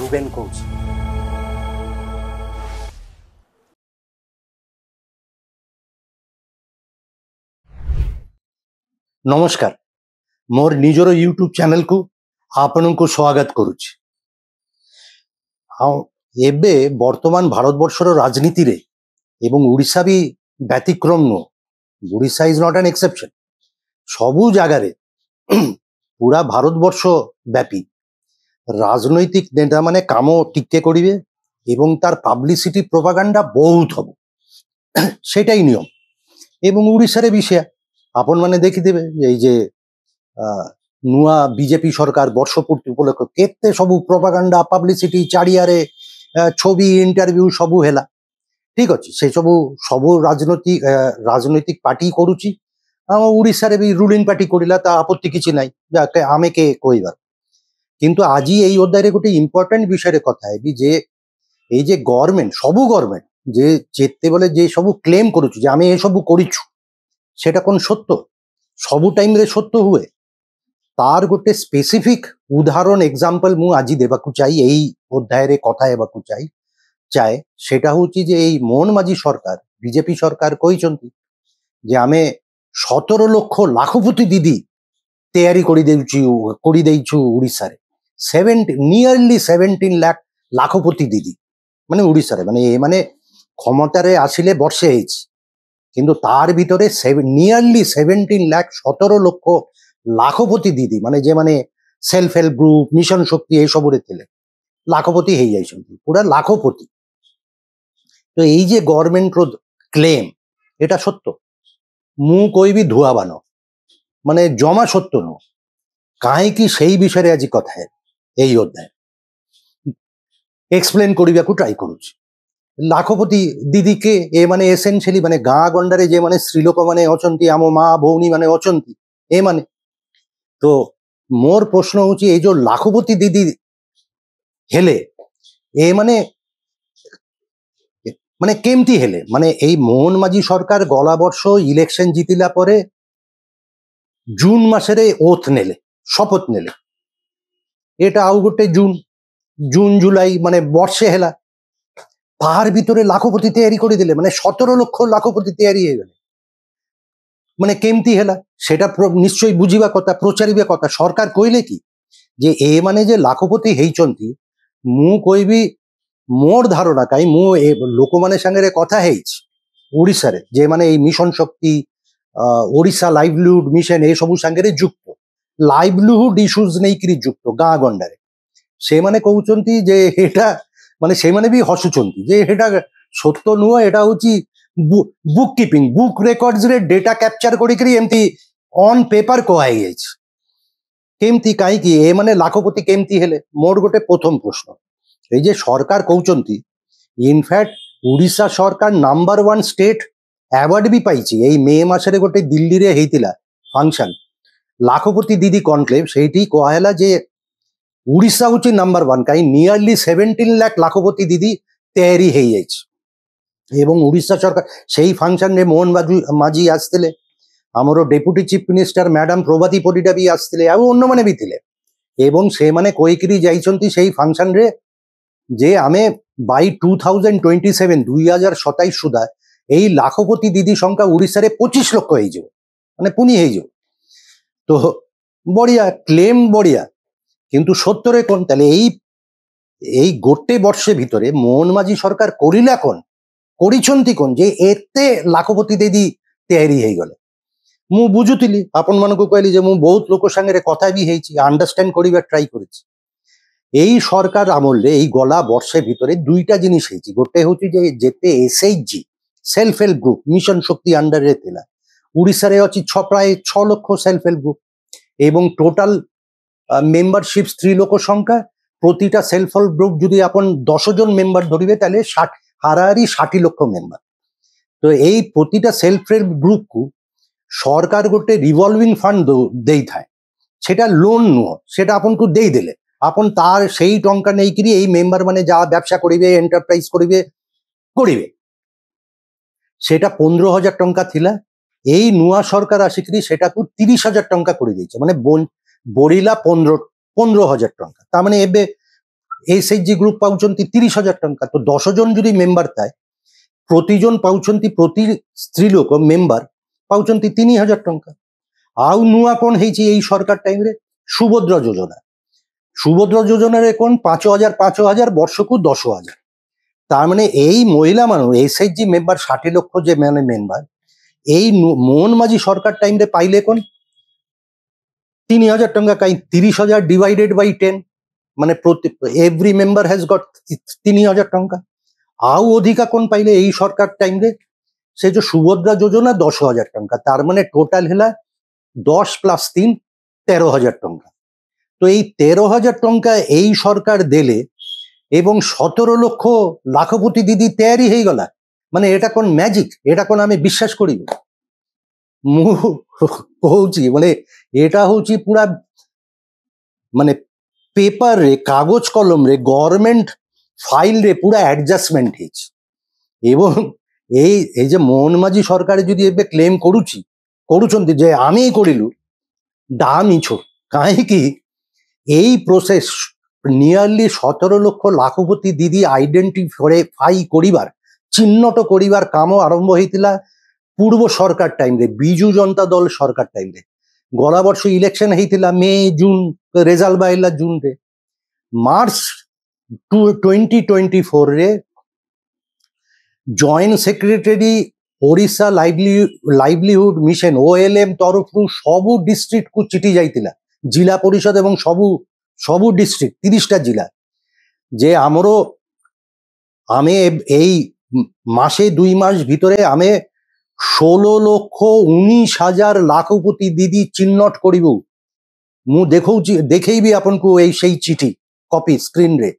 Ruben কৌশি। নমস্କାର, ମୋର ନିଜର YouTube ଚ୍ୟାନେଲକୁ ଆପଣଙ୍କୁ ସ୍ୱାଗତ କରୁଛି। ଏବେ ବର୍ତ୍ତମାନ ଭାରତବର୍ଷର ରାଜନୀତିରେ ଏବଂ ଓଡ଼ିଶା ବି ବ୍ୟତିକ୍ରମ ନୁହଁ। ଓଡ଼ିଶା ଇଜ୍ ନଟ୍ ଆନ୍ ଏକ୍ସେପସନ୍। ସବୁ ଜାଗାରେ ପୁରା ଭାରତବର୍ଷ ବ୍ୟାପୀ ରାଜନୈତିକ ନେତାମାନେ କାମ ଟିକେ କରିବେ ଏବଂ ତାର ପାବ୍ଲିସିଟି ପ୍ରୋପାଗାଣ୍ଡା ବହୁତ ହବ, সেটাই নিয়ম। এবং ଓଡ଼ିଶାରେ ବି সেয়া ଆପଣମାନେ ଦେଖିଥିବେ ଏଇ ଯେ ନୂଆ ବିଜେପି ସରକାର ବର୍ଷ ପୂର୍ତ୍ତି ଉପଲକ୍ଷେ କେତେ ସବୁ ପ୍ରୋପାଗାଣ୍ଡା ପାବ୍ଲିସିଟି ଚାରିଆରେ ଛବି ଇଣ୍ଟରଭ୍ୟୁ ସବୁ ହେଲା। ଠିକ ଅଛି, ସେ ସବୁ ରାଜନୈତିକ ପାର୍ଟି କରୁଛି। ଆମ ଓଡ଼ିଶାରେ ବି ରୁଲିଂ ପାର୍ଟି କରିଲା, ତା ଆପତ୍ତି କିଛି ନାହିଁ, ଯାକେ ଆମେ କେ କହିବା। କିନ୍ତୁ ଆଜି এই অধ্যায়ে ଗୋଟେ ইম্পর্টেন্ট বিষয়ে কথা হেবি যে এই যে গভর্নমেন্ট ସବୁ গভর্নমেন্ট যে যেତେବେଳେ যে ସବୁ ক্লেম କରୁଛୁ যে ଆମେ ଏ ସବୁ କରିଛୁ, সেটা কোন সত্য? ସବୁ ଟାଇମରେ ସତ୍ୟ ହୁଏ? ତାର ଗୋଟେ ସ୍ପେସିଫିକ ଉଦାହରଣ ଏକ୍ସାମ୍ପଲ ମୁଁ ଆଜି ଦେବାକୁ ଚାହି, ଏଇ ଅଧ୍ୟାୟରେ କଥା ହେବାକୁ ଚାहे। সেটা হচ্ছে যে এই মোহন মাঝি সরকার, বিজেপি সরকার କହିଛନ୍ତି যে ଆମେ 17 লক্ষ লাখপতি দিদি তৈরি করে ଦେଇଛୁ ଓଡ଼ିଶାରେ। নিয়ারলি 17 লাখ লাখপতি দিদি মানে ଓଡ଼ିଶାରେ, মানে এମାନେ ক্ষমতারে আসিলে বর্ষে হয়েছে, কিন্তু তার ভিতরে নিয়ারলি 17 লাখ 17 লক্ষ লাখপতি দিদি মানে যে মানে সেলফ হেল্প গ্রুপ মিশন শক্তি এইসবরে ଥିଲେ লাখপতি হয়ে যাইଛନ୍ତି, পুরা লাখপতি। তো এই যে গভর্নমেন্টর ক্লেম এটা সত্য? ମୁଁ କହିବି ଧୁଆବାନ, ମାନେ ଜମା ସତ୍ୟ ନୁହଁ। କାହିଁକି ସେଇ ବିଷୟରେ ଆଜି କଥା ହେବି ଏଇ ଅଧ୍ୟାୟ ଏକ୍ସପ୍ଲେନ କରିବାକୁ ଟ୍ରାଏ କରୁଛି। ଲାଖପତି ଦିଦିକେ ଏମାନେ ଏସେନ୍ସିଆଲି ମାନେ ଗାଁ ଗଣ୍ଡାରେ ଯେମାନେ ସ୍ତ୍ରୀ ଲୋକମାନେ ଅଛନ୍ତି, ଆମ ମା ଭଉଣୀ ମାନେ ଅଛନ୍ତି, ଏମାନେ ତ ମୋର ପ୍ରଶ୍ନ ହଉଛି ଏଇ ଯୋଉ ଲାଖପତି ଦିଦି ହେଲେ ଏମାନେ মানে କେମିତି ହେଲେ? ମାନେ ଏଇ ମୋହନ ମାଝୀ ସରକାର ଗଲା ବର୍ଷ ଇଲେକ୍ସନ ଜିତିଲା ପରେ ଜୁନ ମାସରେ ଓଥ ନେଲେ, ଶପଥ ନେଲେ। এটা ଆଉ ଗୋଟେ ଜୁନ ଜୁଲାଇ ମାନେ ବର୍ଷେ ହେଲା, তার ভিতরে লাখপতি তৈরি করে দিলে, মানে 17 লক্ষ লাখপতি তৈরি হয়ে গেল। মানে কেমতি হেলা সেটা নিশ্চয়ই বুঝিবা কথা, প্রচারিবা কথা। সরকার কইলে কি যে এ মানে যে লাখপতি ହେଇଛନ୍ତି, ମୁଁ କହିବି ମୋର ଧାରଣା, କାହିଁ ମୁଁ ଏ ଲୋକମାନେ ସାଙ୍ଗରେ କଥା ହେଇଛି ଓଡ଼ିଶାରେ, ଯେ ମାନେ ଏଇ ମିଶନ ଶକ୍ତି ଓଡ଼ିଶା ଲାଇଭଲିହୁଡ ମିଶନ ଏସବୁ ସାଙ୍ଗରେ ଯୁକ୍ତ, ଲାଇଭଲିହୁଡ ଇସ୍ୟୁଜ ନେଇକିରି ଯୁକ୍ତ ଗାଁ ଗଣ୍ଡାରେ। ସେମାନେ କହୁଛନ୍ତି ଯେ ଏଟା ମାନେ ସେମାନେ ବି ହସୁଛନ୍ତି ଯେ ଏଟା ସତ୍ୟ ନୁହଁ, ଏଟା ହଉଛି ବୁକ୍ କିପିଂ, ବୁକ୍ ରେକର୍ଡସ ରେ ଡେଟା କ୍ୟାପଚର କରିକିରି ଏମିତି ଅନ୍ ପେପର କୁହାଯାଇଛି। କେମିତି କାହିଁକି ଏମାନେ ଲାଖପତି କେମିତି ହେଲେ? ମୋର ଗୋଟେ ପ୍ରଥମ ପ୍ରଶ୍ନ। এই যে সরকার কହୁଛନ୍ତି, ইনফ্যাক্ট ওড়িশা সরকার নাম্বার 1 স্টেট অ্যাওয়ার্ড ବି পাইছি। এই মে মাসରେ ଗୋଟେ দিল্লীରେ ହେଇଥିଲା ଫଙ୍କସନ লাখপতি দিদি কনକ୍ଲେভ, ସେଇଠି କୁହାହେଲା ଯେ ଓଡ଼ିଶା ହଉଛି ନମ୍ବର 1, କାହିଁ ନିୟରଲି 17 ଲାখ ଲାଖପତି ଦିଦି ତୈରି ହେଇଯାଇଛି। ଏବଂ ଓଡ଼ିଶା ସରକାର ସେଇ ଫଙ୍କସନରେ ମୋହନ ମାଝୀ ଆସିଥିଲେ, ଆମର deputy chief minister madam Prabhati Parida ବି ଆସିଥିଲେ, ଆଉ ଅନ୍ୟମାନେ ବି ଥିଲେ। ଏବଂ ସେମାନେ କହିକିରି ଯାଇଛନ୍ତି ସେଇ ଫଙ୍କସନରେ যে ଆମେ বাই 2027 2027 ସୁଦ୍ଧା এই লাখপতি দিদি সংখ্যা ଓଡ଼ିଶାରେ 25 লক্ষ ହେଇଯିବ, মানে ପୁଣି ହେଇଯିବ। তো বড়িয়া ক্লেম বড়িয়া, কিন্তু সত্যরে কোন? তাহলে এই ଗୋଟେ ବର୍ଷ ଭିତରେ ମୋହନ ମାଝୀ ସରକାର କରିଲା কোন, କରିଛନ୍ତି কোন ଯେ ଏତେ ଲାଖପତି ଦିଦି ତିଆରି ହେଇଗଲେ? ମୁଁ ବୁଝୁଥିଲି, ଆପଣମାନଙ୍କୁ କହିଲି ଯେ ମୁଁ ବହୁତ ଲୋକ ସାଙ୍ଗରେ କଥା ବି ହେଇଛି, ଅଣ୍ଡରଷ୍ଟାଣ୍ଡ କରିବା ଟ୍ରାଏ କରିଛି। এই সরকার আমলে এই গলা বর্ষে ভিতরে দুইটা জিনিস হয়েছে। গোটে হচ্ছে যে যেতে SHG self help group mission Shakti আন্ডারে ଥିଲା, ଓଡ଼ିଶାରେ ଅଛି প্রায় 6 লক্ষ সেলফ হেল্প গ্রুপ এবং টোটাল মেম্বারশিপ স্ত্রী লোক সংখ্যা প্রতিটা সেলফ হেল্প গ্রুপ যদি আপন 10 জন মেম্বার ধরিবে তাহলে হারাহারি 60 লক্ষ মেম্বার। তো এই প্রতিটা সেলফ হেল্প গ্রুপକୁ সরকার ଗୋଟେ রিভলভিং ফান্ড ଦେଇଥାଏ, সেটা লোন ନୁହଁ, সেটা ଆପଣଙ୍କୁ ଦେଇଦେଲେ আপন তার সেই টঙ্কা নেইকিরি এই মেম্বার মানে যা ব্যবসা করিবে এন্টারপ্রাইজ করিবে সেটা 15,000 টঙ্কা ଥିଲା। এই নূয়া সরকার আসিকিরি সেটাକୁ 30,000 টঙ্কা করে দিয়েছে, মানে বড়িলা 15,000 টঙ্কা। তার মানে ଏବେ SHG ଗ୍ରୁପ ପାଉଛନ୍ତି 30,000 ଟଙ୍କା। ତ 10 জন ଯଦି ମେମ୍ବର ଥାଏ ପ୍ରତିজন ପାଉଛନ୍ତି, ପ୍ରତି ସ୍ତ୍ରୀ ଲୋକ ମେମ୍ବର ପାଉଛନ୍ତି 3,000 ଟଙ୍କା। ଆଉ ନୂଆ କଣ ହେଇଛି ଏଇ ସରକାର ଟାଇମରେ? ସୁଭଦ୍ରା ଯୋଜନା। ସୁଭଦ୍ରା ଯୋଜନାରେ କଣ 5,000 5,000 ବର୍ଷକୁ 10,000। তার মানে এই মহিলা মানুষ SHG মেম্বার 60 লক্ষ যে মানে মেম্বার এই মোহন মাঝি সরকার টাইমরে পাইলে কোন 3,000 টঙ্কা। কাই 30,000 ডিভাইডেড বাই 10 মানে প্রতি এভরি মেম্বার হ্যাজ গট 3,000 টঙ্কা। আউ অধিকা কোন পাইলে এই সরকার টাইমরে? সে যে সুভদ্রা যোজনা 10,000 টঙ্কা। তার মানে টোটাল হেলা 10 + 3 13,000 টঙ্কা। তো এই 13,000 টঙ্কা এই সরকার দেলে এবং 17 লক্ষ লাখপতি দিদি তৈরি হয়ে গলা। মানে এটা কোন ম্যাজিক? এটা কোন আমি বিশ্বাস করি? ମୁଁ କହୁଛି ମାନେ এটা হচ্ছে পুরা মানে পেপারে কাগজ কলমরে গভর্নমেন্ট ফাইলরে পুরা অ্যাডজাস্টমেন্ট ହେଇଛି। এবং এই যে মোহন মাঝি সরকারে যদি ଏବେ ক্লেম କରୁଛନ୍ତି ଯେ ଆମେ କରିଲୁ ଡା ମିଛ। କାହିଁକି এই প্রসেস নিয়ারলি 17 লক্ষ লাখপতি দিদি আইডেন্টিফাই করিবার চিহ্নট করিবার কাম আরম্ভ হয়েছিল পূর্ব সরকার টাইমরে, বিজু জনতা দল সরকার টাইমরে। গলা বর্ষ ইলেকশন হয়েছিল মে জুন, রেজাল্ট বাহিলা জুনরে। মার্চ 2024 রে joint secretary Odisha livelihood mission OLM তরফରୁ ସବୁ ডিস্ট্রিক্টକୁ চিঠি ଯାଇଥିଲା, ଜିଲ୍ଲା ପରିଷଦ ଏବଂ ସବୁ ডিস্ট্রিক্ট 30টা ଜିଲ୍ଲା, যে ଆମେ এই মাসে 2 মাস ভিতরে ଆମେ 16,19,000 লাখপতি দিদি চিহ্নট করিব। ମୁଁ ଦେଖେଇବି ଆପଣଙ୍କୁ এই সেই চিঠি কপি স্ক্রিনরে।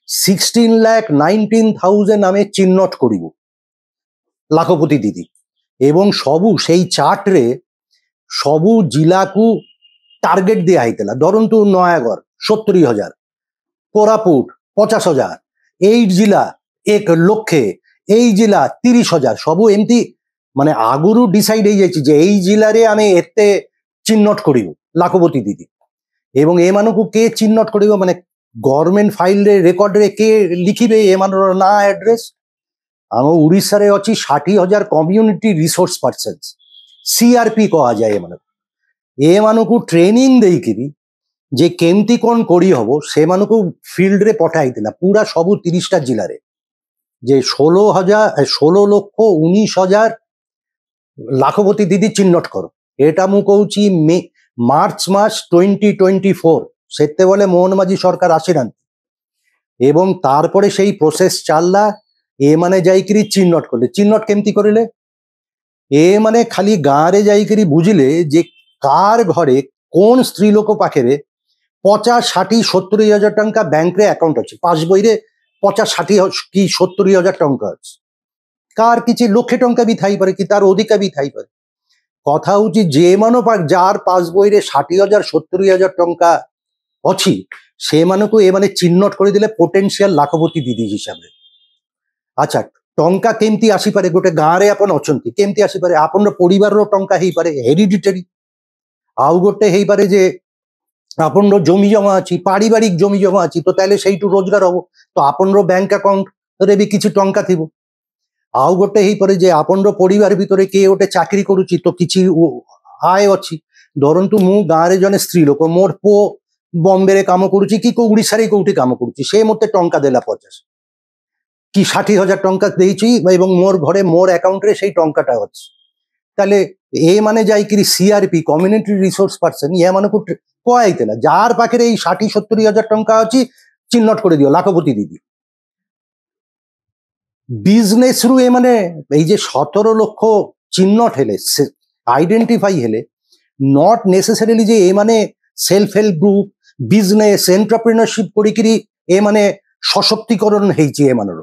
16,19,000 ଆମେ চিহ୍ନଟ করিব লাখপতি দিদি। এবং ସବୁ সেই চার্টরে ସବୁ ଜିଲ୍ଲାକୁ টার্গেট দিয়া হইতলা। ধরন্তু নয়াগড় 70,000, কোরাপুট 50,000, এই জিলা 1 লক্ষে, এই জিলা 30,000। সবু এমতি মানে আগুরু ডিসাইড হয়ে যাচ্ছে যে এই জিলারে আমি এতে চিহ্নট করিব লাখপতি দিদি। এবং এমানকু কে চিহ্নট করিব মানে গভর্নমেন্ট ফাইলরে রেকর্ডরে কে লিখিবে এমানর না অ্যাড্রেস? ଆମ ଓଡ଼ିଶାରେ ଅଛି 60,000 କମ୍ୟୁନିଟି ରିସୋର୍ସ ପର୍ସନ୍ସ, CRP କୁହାଯାଏ ଏମାନଙ୍କୁ। ଏମାନଙ୍କୁ ଟ୍ରେନିଂ ଦେଇକିରି ଯେ କେମିତି କ'ଣ କରି ହବ ସେମାନଙ୍କୁ ଫିଲ୍ଡରେ ପଠା ହେଇଥିଲା ପୁରା ସବୁ 30ଟା ଜିଲ୍ଲାରେ। ଯେ 16,19,000 ଲାଖପତି ଦିଦି ଚିହ୍ନଟ କର। এটা ମୁଁ କହୁଛି ମାର୍ଚ୍ଚ ମାସ 2024, ସେତେବେଳେ ମୋହନ ମାଝୀ ସରକାର ଆସିନାହାନ୍ତି। এবং তারপরে সেই প্রসেস চাললা। এমানে যাইকিরি চিহ্নট করলে। চিহ্নট কেমতি করিলে? এমানে খালি গাঁরে যাইকিরি বুঝিলে যে কার ঘরে কোন স্ত্রী লোক পাখেরে 50, 60, 70,000 টঙ্কা ব্যাংকরে অ্যাকাউন্ট আছে, পাস বইরে 50, 60 কি 70,000 টঙ্কা আছে। কার কিছু লক্ষে টঙ্কা বি থাইপারে কি তার অধিকা বি থাইপারে। কথা হচ্ছে যে মানো যার পাস বইরে 60,000, 70,000 টঙ্কা ଅଛି ସେମାନଙ୍କୁ ଏମାନେ ଚିହ୍ନଟ କରିଦେଲେ ପୋଟେନ୍ସିଆଲ ଲାଖପତି ଦିଦି ହିସାବରେ। আচ্ছা, টঙ্কা কেমতি আসিপারে? গোটে গাঁরে আপন অଛନ୍ତି কেমতি আসিপারে? আপনার পরিবারর টঙ্কা হইপারে হেরিডিটারি, আউ গোটে হইপারে যে আপনার জমি জমা আছে, পারিবারিক জমি জমা আছে, তো তাহলে সেইটু রোজগার হব, তো আপনার ব্যাংক আকাউন্টরে বি কিছু টঙ্কা থিব। আউ গোটে হইপারে যে আপনার পরিবার ভিতরে কে গোটে চাকরি করুছি, তো কিছু আয় ଅଛି। ধরন্তু মু গাঁরে জনে স্ত্রী লোক, মোর পুଅ ବମ୍ବେରେ କାମ କରୁଛି କି ଓଡ଼ିଶାରେ କୋଉଠି କାମ କରୁଛି, ସେ ମତେ ଟଙ୍କା ଦେଲା 50 କି 60,000 ଟଙ୍କା ଦେଇଛି ଏବଂ ମୋର ଘରେ ମୋର ଆକାଉଣ୍ଟରେ ସେଇ ଟଙ୍କାଟା ଅଛି। ତାହେଲେ ଏମାନେ ଯାଇକିରି CRP କମ୍ୟୁନିଟି ରିସୋର୍ସ ପର୍ସନ ଏମାନଙ୍କୁ କୁହାଯାଇଥିଲା ଯାହାର ପାଖରେ ଏଇ 60-70,000 ଟଙ୍କା ଅଛି ଚିହ୍ନଟ କରିଦିଅ ଲାଖପତି ଦିଦି। ବିଜନେସରୁ ଏମାନେ এই যে 17 লক্ষ চিহ্নট হেলে, আইডেন্টিফাই হেলে, নট নেসেসারিলি যে এମାନେ self help group business entrepreneurship করিকিরি এମାନେ সশক্তিকরণ ହେଇଛି ଏମାନର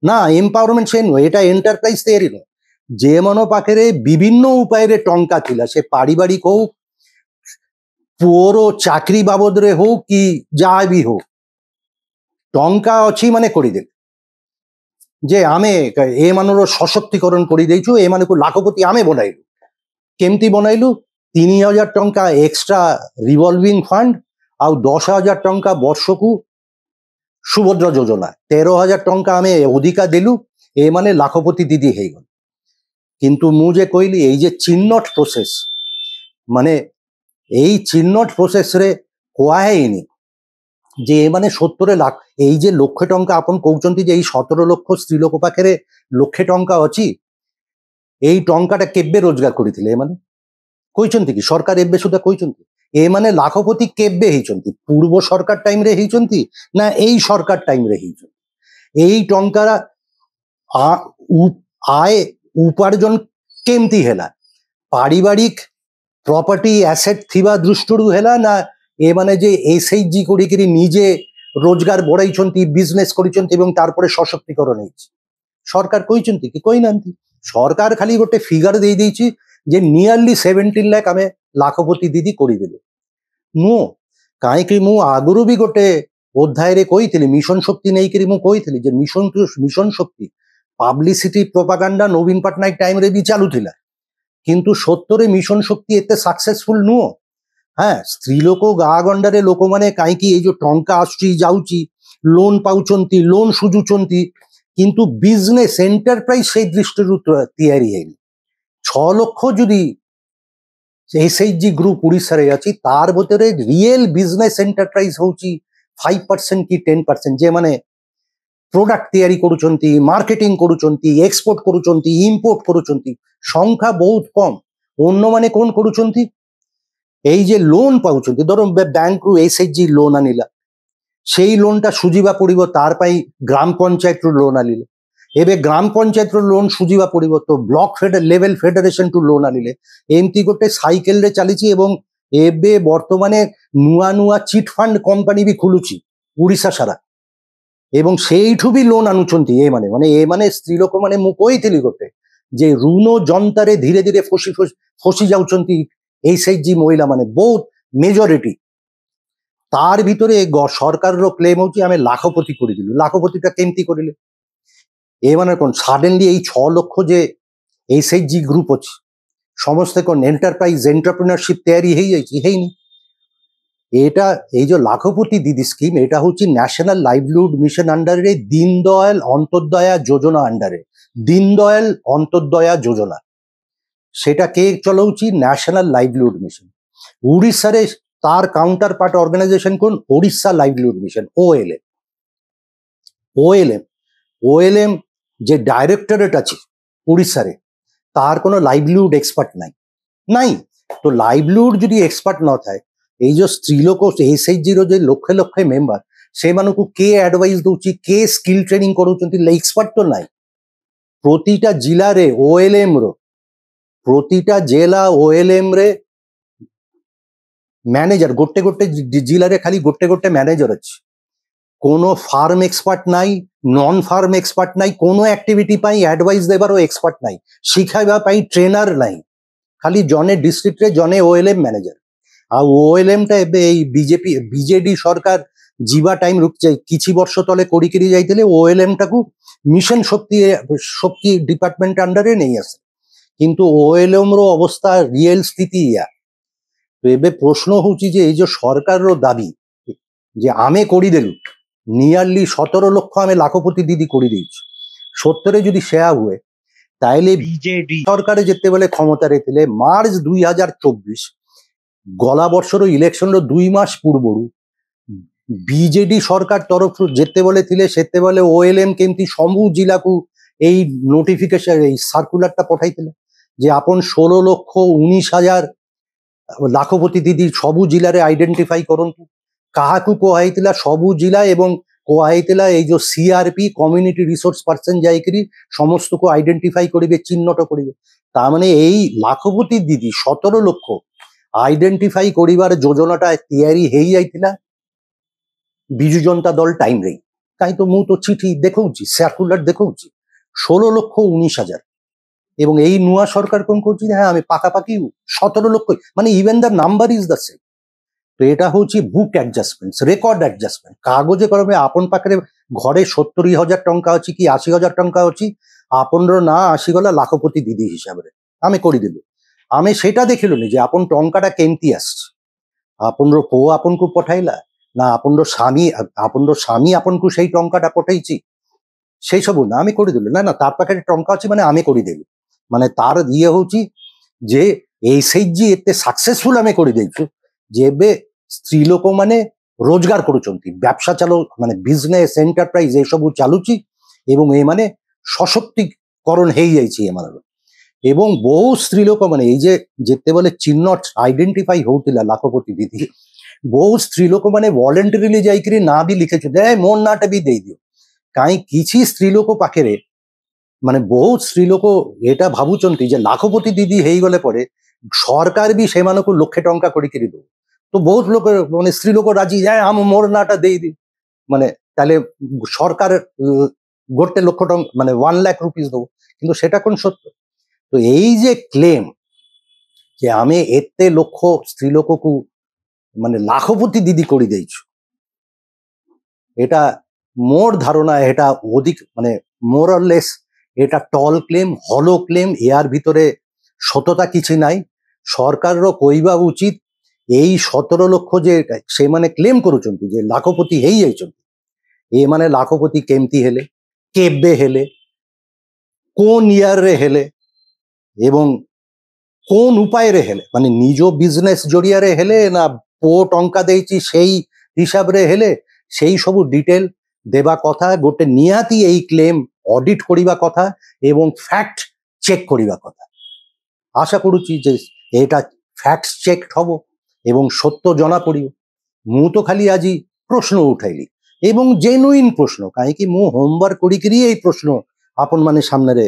না, এম্পাওয়ারমেন্ট সে নয়, এটা এন্টারপ্রাইজ তৈরি নয়। যেମାନଙ୍କ ପାଖରେ ବିଭିନ୍ନ ଉପାୟରେ ଟଙ୍କା ଥିଲା, ସେ ପାରିବାରିକ ହଉ, ପୁଅର ଚାକିରି ବାବଦରେ ହଉ କି ଯାହା ବି ହଉ, ଟଙ୍କା ଅଛି ମାନେ କରିଦେଲେ ଯେ ଆମେ ଏମାନର ସଶକ୍ତିକରଣ କରିଦେଇଛୁ, ଏମାନଙ୍କୁ ଲାଖପତି ଆମେ ବନାଇଲୁ। କେମିତି ବନାଇଲୁ? 3,000 ଟଙ୍କା ଏକ୍ସଟ୍ରା ରିଭଲଭିଂ ଫଣ୍ଡ ଆଉ 10,000 ଟଙ୍କା ବର୍ଷକୁ ସୁଭଦ୍ରା ଯୋଜନା 13,000 ଟଙ୍କା ଆମେ ଅଧିକା ଦେଲୁ, ଏ ମାନେ ଲାଖପତି ଦିଦି ହେଇଗଲ। କିନ୍ତୁ ମୁଁ ଯେ କହିଲି এই যে চিহ্নট প্রসেস, মানে এই চিহ্নট প্রসেসরে କୁହାହେଇନି যে ଏମାନେ 70 ଲାখ, এই যে ଲକ୍ଷେ ଟଙ୍କା ଆପଣ କହୁଛନ୍ତି ଯେ ଏଇ 17 ଲକ୍ଷ ସ୍ତ୍ରୀ ଲୋକ ପାଖରେ ଲକ୍ଷେ ଟଙ୍କା ଅଛି, এই ଟଙ୍କାଟା କେବେ ରୋଜଗାର କରିଥିଲେ ଏମାନେ କହିଛନ୍ତି କି? ସରକାର ଏବେ ସୁଦ୍ଧା କହିଛନ୍ତି? ଏମାନେ ଲାଖପତି କେବେ ହେଇଛନ୍ତି? ପୂର୍ବ ସରକାର ଟାଇମରେ ହେଇଛନ୍ତି ନା ଏଇ ସରକାର ଟାଇମରେ ହେଇଛନ୍ତି? এই ଟଙ୍କା ଆୟ ଉପାର୍ଜନ କେମିତି ହେଲା? ପାରିବାରିକ ପ୍ରପର୍ଟି ଆସେଟ ଥିବା ଦୃଷ୍ଟିରୁ ହେଲା ନା ଏମାନେ ଯେ ଏସଏଚଜି କରିକିରି ନିଜେ ରୋଜଗାର ବଢାଇଛନ୍ତି, ବିଜନେସ କରିଛନ୍ତି ଏବଂ ତାରପରେ ସଶକ୍ତିକରଣ ହେଇଛି? ସରକାର କହିଛନ୍ତି କି? କହିନାହାନ୍ତି। ସରକାର ଖାଲି ଗୋଟେ ଫିଗର ଦେଇଦେଇଛି ଯେ ନିୟରଲି 17 ଲାख ଆମେ ଲାଖପତି ଦିଦି କରିଦେଲୁ। ନୁହଁ, କାହିଁକି ମୁଁ ଆଗରୁ ବି ଗୋଟେ ଅଧ୍ୟାୟରେ କହିଥିଲି, ମିଶନ ଶକ୍ତି ନେଇକିରି ମୁଁ କହିଥିଲି ଯେ ମିଶନ ଶକ୍ତି ପାବ୍ଲିସିଟି ପ୍ରୋପାଗାଣ୍ଡା ନବୀନ ପଟ୍ଟନାୟକ ଟାଇମରେ ବି ଚାଲୁଥିଲା, କିନ୍ତୁ ସତରେ ମିଶନ ଶକ୍ତି ଏତେ ସକ୍ସେସଫୁଲ ନୁହଁ। হ্যাঁ, স্ত্রী লোক ଗାଁ ଗଣ୍ଡାରେ ଲୋକମାନେ କାହିଁକି ଏଇ ଯୋଉ ଟଙ୍କା ଆସୁଛି ଯାଉଛି, ଲୋନ ପାଉଛନ୍ତି, ଲୋନ ସୁଝୁଛନ୍ତି, କିନ୍ତୁ ବିଜନେସ ଏଣ୍ଟରପ୍ରାଇଜ ସେଇ ଦୃଷ୍ଟିରୁ ତିଆରି ହେଇନି। 6 ଲକ୍ଷ ଯଦି ଏସଏଚଜି ଗ୍ରୁପ ଓଡ଼ିଶାରେ ଅଛି, ତାର ଭିତରେ ରିଏଲ ବିଜନେସ ଏଣ୍ଟରପ୍ରାଇଜ ହଉଛି 5% କି 10%, যেମାନେ প্রোডাক্ট তৈরি করুଛନ୍ତି, মার্কেটিং করুଛନ୍ତି, এক্সপোর্ট করুଛନ୍ତି, ইম্পোর্ট করুଛନ୍ତି, সংখ্যা বহুত কম। অন্যମାନେ কোন করুଛନ୍ତି? এই যে লোন পাଉଛନ୍ତି, ধরো ବ୍ୟାଙ୍କରୁ ଏସଏଚଜି ଲୋନ ଆଣିଲା, ସେଇ ଲୋନଟା ସୁଝିବା ପଡିବ, ତାର ପାଇଁ ଗ୍ରାମ ପଞ୍ଚାୟତରୁ ଲୋନ ଆଣିଲେ, ଏବେ ଗ୍ରାମ ପଞ୍ଚାୟତରୁ ଲୋନ ସୁଝିବା ପଡିବ ତ ବ୍ଲକ ଲେଭେଲ ଫେଡେରେସନଠୁ ଲୋନ ଆଣିଲେ, ଏମିତି ଗୋଟେ ସାଇକେଲରେ ଚାଲିଛି। ଏବଂ ଏବେ ବର୍ତ୍ତମାନେ ନୂଆ ନୂଆ ଚିଟ ଫଣ୍ଡ କମ୍ପାନୀ ବି ଖୋଲୁଛି ଓଡ଼ିଶା ସାରା, ଏବଂ ସେଇଠୁ ବି ଲୋନ ଆଣୁଛନ୍ତି ଏମାନେ। ମାନେ ଏମାନେ ସ୍ତ୍ରୀ ଲୋକମାନେ, ମୁଁ କହିଥିଲି ଗୋଟେ ଯେ ଋଣ ଯନ୍ତାରେ ଧୀରେ ଧୀରେ ଫସି ଯାଉଛନ୍ତି ଏସଏଚଜି ମହିଳା ମାନେ, ବହୁତ মেজরিটি। তার ভিতরে সরকারের ক্লেম হচ্ছে আমি লাখপতি করেদিলু। লাখপতিটা কেমতি করিলে? এমানে কোন সাডেনলি এই 6 লক্ষ যে এসএইচজি গ্রুপ আছে, সমস্ত কোন এন্টারপ্রাইজ এন্টারপ্রেনারশিপ তৈরি হয়ে যাইছে? হয়নি। এটা এই যে লাখপতি দিদি স্কিম, এটা হচ্ছে ন্যাশনাল লাইভলিহুড মিশন আন্ডারে দীনদয়াল অন্তোদয়া যোজনা আন্ডারে, দীনদয়াল অন্তোদয়া যোজনা, সেটা কে চলাউছি? National livelihood mission. উড়িষ্যারে তার কাউন্টার পার্ট অর্গানাইজেশন কোন? Odisha livelihood mission, OLM. OLM OLM যে ডাইরেক্টরেট আছে উড়িষ্যারে, তার কোনো লাইভলিহুড এক্সপার্ট নাই। তো লাইভলিহুড যদি এক্সপার্ট ন থাকে, এই যে স্ত্রী লোক এসএইচজির যে লক্ষে লক্ষে মেম্বার, সেମାନଙ୍କୁ কে আডভাইস দଉଛି, কে স্কিল ট্রেনিং କରୁଛନ୍ତି? এক্সপার্ট তো নাই। প্রতিটা জেলারে ওএলএম র, প্রতিটা জেলা ওএলএম রে ম্যানেজার, গোটে গোটে জেলারে খালি গোটে গোটে ম্যানেজার আছে। কোনো ফার্ম এক্সপার্ট নাই, নন ফার্ম এক্সপার্ট নাই, কোনো আক্টিভিটি পাই আডভাইস দেবারও এক্সপার্ট নাই, শিখাইবা পাই ট্রেনার নাই, খালি জনে ডিস্ট্রিক্টরে জনে ওএলএম ম্যানেজার। আর ওএলএমটা ଏବେ এই বিজেডি সরকার ଯିବା ଟାଇମ୍ ରୁକି କିଛି ବର୍ଷ ତଳେ କରିକିରି ଯାଇଥିଲେ ଓଏଲଏମ୍ ଟାକୁ ମିଶନ ଶକ୍ତି ଡିପାର୍ଟମେଣ୍ଟ ଅଣ୍ଡରରେ ନେଇ ଆସେ। କିନ୍ତୁ ଓଏଲଏମ୍ ର ଅବସ୍ଥା ରିଏଲ ସ୍ଥିତି ଇୟା। তো ଏବେ প্রশ্ন হচ্ছে যে এই যে সরকারের দাবি যে আমি করিদেলু নিয়ারলি 17 লক্ষ আমি লাখপতি দিদি করে দিয়েছি, সত্যরে যদি সেয়া হুয়ে, তাইলে বিজেডি সরকারে যেতেবেলে ক্ষমতারে ଥିଲେ মার্চ 2024 গলা বর্ষর ইলেকশনর 2 মাস পূর্বরু বিজেডি সরকার তরফରୁ যেতেবেলে ଥିଲେ সেতেবেলে ওএলএম কেমতি ସବୁ ଜିଲ୍ଲାକୁ এই নোটিফিকেশন এই সার্কুলারটা পঠাইଥିଲେ যে আপন 16,19,000 লাখপতি দিদি সবু জিলারে আইডেন্টিফাই করন্তু। কাহাকু কুହାଇଥିଲା? সবু জিলা, এবং কুହାইଥିଲା এই যে সিআরপি কমিউনিটি রিসোর্স পার্সন যাইকি সমস্তকে আইডেন্টিফাই করিবে, চিহ্নট করিবে। তার মানে এই লাখপতি দিদি 17 লক্ষ আইডেন্টিফাই করিবার যোজনাটা তৈরি হয়ে যাইଥିଲା বিজু জনতা দল টাইমরে। কাই তো ମୁଁ ତ চিঠি ଦେଖଉଛି, সার্কুলার ଦେଖଉଛି 16,19,000, এবং এই নূয়া সরকার কোন করছে? হ্যাঁ আমি পাকাপাকি 17 লক্ষ, মানে even the number is the same. তো এটা হচ্ছে বুক অ্যাডজাস্টমেন্ট, রেকর্ড অ্যাডজাস্টমেন্ট, কাগজে কলমে আপন পাখে ঘরে 70,000 টঙ্কা ଅଛି କି 80,000 ଟଙ୍କା ଅଛି, আপনର ନା ଆସିଗଲା ଲାଖପତି ଦିଦି ହିସାବରେ ଆମେ କରିଦେଲୁ। ଆମେ ସେଇଟା ଦେଖିଲୁନି ଯେ ଆପଣ ଟଙ୍କାଟା କେମିତି ଆସିଛି। ଆପଣର ପୁଅ ଆପଣଙ୍କୁ ପଠାଇଲା, ନା ଆପଣର ସ୍ୱାମୀ ଆପଣଙ୍କୁ ସେଇ ଟଙ୍କାଟା ପଠେଇଛି ସେଇ ସବୁ ନା ଆମେ କରିଦେଲୁ ନା ତାର ପାଖରେ ଟଙ୍କା ଅଛି ମାନେ ଆମେ କରିଦେଲୁ ମାନେ ତାର ଇଏ ହଉଛି ଯେ ଏସଏଚଜି ଏତେ ସକ୍ସେସଫୁଲ ଆମେ କରିଦେଇଛୁ ଯେ ଏବେ ସ୍ତ୍ରୀ ଲୋକମାନେ ରୋଜଗାର କରୁଛନ୍ତି ব্যবসা ଚାଲୁ ମାନେ ବିଜନେସ୍ ଏଣ୍ଟରପ୍ରାଇଜ ଏସବୁ ଚାଲୁଛି ଏବଂ ଏମାନେ ସଶକ୍ତିକରଣ ହେଇଯାଇଛି ଏମାନଙ୍କର ଏବଂ ବହୁ ସ୍ତ୍ରୀ ଲୋକମାନେ ଏଇ ଯେ ଯେତେବେଳେ ଚିହ୍ନ ଆଇଡେଣ୍ଟିଫାଇ ହଉଥିଲା ଲାଖପତି ଦିଦି ବହୁ ସ୍ତ୍ରୀ ଲୋକମାନେ ଭଲେଣ୍ଟାରିଲି ଯାଇକରି ନାଁ ବି ଲିଖେଛନ୍ତି ମୋ ନାଁଟା ବି ଦେଇଦିଅ କାହିଁ କିଛି ସ୍ତ୍ରୀ ଲୋକ ପାଖରେ ମାନେ ବହୁତ ସ୍ତ୍ରୀ ଲୋକ এটা ଭାବୁଛନ୍ତି ଯେ ଲାଖପତି ଦିଦି ହେଇଗଲେ ପରେ ସରକାର ବି ସେମାନଙ୍କୁ ଲକ୍ଷେ ଟଙ୍କା କରିକିରି ଦଉ তো ବହୁତ ଲୋକ ମାନେ ସ୍ତ୍ରୀ ଲୋକ ରାଜି ଆମ ମୋର ନାଁଟା ଦେଇଦିଅ ମାନେ ତାହେଲେ ସରକାର ଗୋଟେ ଲକ୍ଷ ଟଙ୍କା ମାନେ 1 লাখ রুপিস দেবো কিন্তু সেটা কোন সত্য তো এই যে ক্লেম যে আমি এতে লক্ষ স্ত্রী লোকକୁ মানে লাখপতি দিদি করে ଦେଇଛୁ এটা মোর ধারণা এটা অধিক মানে মোর অর লেস এটা টল ক্লেম হলো ক্লেম এর ভিতরে সততা কিছু নাই সরকারর কইবা উচিত এই 17 লক্ষ যে ସେମାନେ ক্লেম କରୁଛନ୍ତି যে লাখপতি ହେଇଯାଇଛନ୍ତି ଏମାନେ ଲାଖପତି କେମିତି ହେଲେ କେବେ ହେଲେ কোন ইয়ারে ହେଲେ এবং কোন উপাୟରେ ହେଲେ ମାନେ ନିଜ ବିଜନେସ୍ ଜରିଆରେ ହେଲେ ନା ପୁଅ ଟଙ୍କା ଦେଇଛି ସେଇ ହିସାବରେ ହେଲେ ସେଇ ସବୁ ଡିଟେଲ ଦେବା କଥା ଗୋଟେ ନିହାତି ଏଇ କ୍ଲେମ ଅଡିଟ୍ କରିବା କଥା ଏବଂ ଫ୍ୟାକ୍ଟ ଚେକ୍ କରିବା କଥା ଆଶା କରୁଛି ଯେ ଏଇଟା ଫ୍ୟାକ୍ଟ ଚେକ୍ ହବ ଏବଂ ସତ୍ୟ ଜଣା ପଡ଼ିବ ମୁଁ ତ ଖାଲି ଆଜି ପ୍ରଶ୍ନ ଉଠାଇଲି ଏବଂ ଜେନୁଇନ୍ ପ୍ରଶ୍ନ କାହିଁକି ମୁଁ ହୋମୱାର୍କ କରିକିରି ଏଇ ପ୍ରଶ୍ନ ଆପଣମାନେ ସାମ୍ନାରେ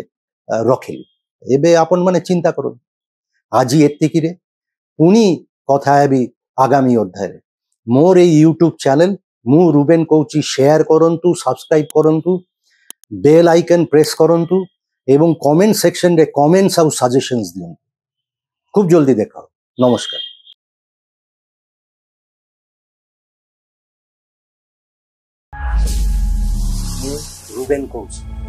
ରଖିଲି ଏବେ ଆପଣମାନେ ଚିନ୍ତା କରନ୍ତୁ ଆଜି ଏତିକିରେ ପୁଣି କଥା ହେବି ଆଗାମୀ ଅଧ୍ୟାୟରେ ମୋର ଏଇ ୟୁଟ୍ୟୁବ ଚ୍ୟାନେଲ ମୁଁ ରୁବେନ କହୁଛି ସେୟାର କରନ୍ତୁ ସବସ୍କ୍ରାଇବ କରନ୍ତୁ ବେଲ୍ ଆଇକନ୍ ପ୍ରେସ୍ କରନ୍ତୁ ଏବଂ କମେଣ୍ଟ ସେକ୍ସନରେ କମେଣ୍ଟସ୍ ଆଉ ସଜେସନ୍ସ ଦିଅନ୍ତୁ খুব জলদি দেখা হবে নমস্কার ମୁଁ ରୁବେନ କହୁଛି